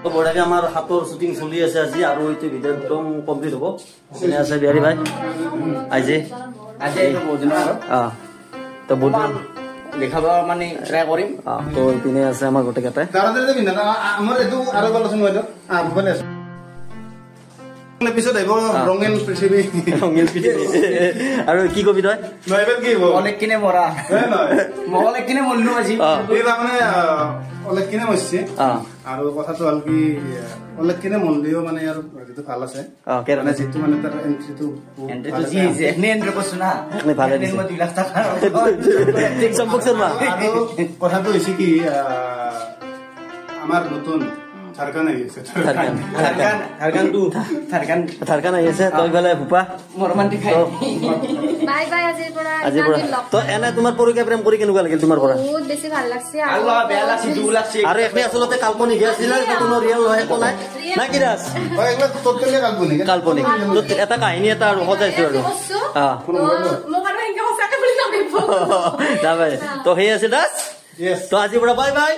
বঢ়িয়াকে আমাৰ হাতৰ শ্বুটিং চলি আছে আজি আৰু এইটো ভিডিঅ' একদম কমপ্লিট হ'ব এনে আছে বিহাৰী ভাই আজি বহুত দিন তো বহুত দেখাব মানে ট্ৰাই কৰিম তো ইপিনে আছে আমাৰ গোটেইকেইটাই আমাৰ এইটো আৰু আলোচনা হয় পিছত আহিব ৰঙীন পৃথিৱী আৰু কি কবি তই অনেক কিনে মৰা অনেক কিনে মৰিলো আজি মানে অনেক কিনে মৰিছে আৰু কথাটো হ'ল কি অনেক কিনে মৰিলেও মানে আৰু যিটো ভাল আছে মানে যিটো মানে তাৰ এন্ট্ৰিটো কথাটো হৈছে কি আমাৰ নতুন থাৰকান আহি আছে থাৰকান আহি আছে তই গলে ভূপা মৰমান্তি খাই বাই বাই আজিৰ পৰা তো এনে তোমাৰ পৰীক্ষা প্ৰেম কৰি কেনেকুৱা লাগিল তোমাৰ পৰা বহুত বেছি ভাল লাগছে আল্লাহ বেয়া লাগছে দুখ লাগছে আৰু এখনি আসলতে কাল্পনিক আছিল এটা কোনো ৰিয়েল নহয় একো নাই না কি ৰাজ হয় একলা টোটালি কাল্পনিক তো এটা কাহিনী এটা আৰু সজাইছো আৰু মোক আৰু এনেকৈ সঁচাকৈ বুলি নামিব না ভাই তো সেই আছে দাস তো আজিৰ পৰা বাই বাই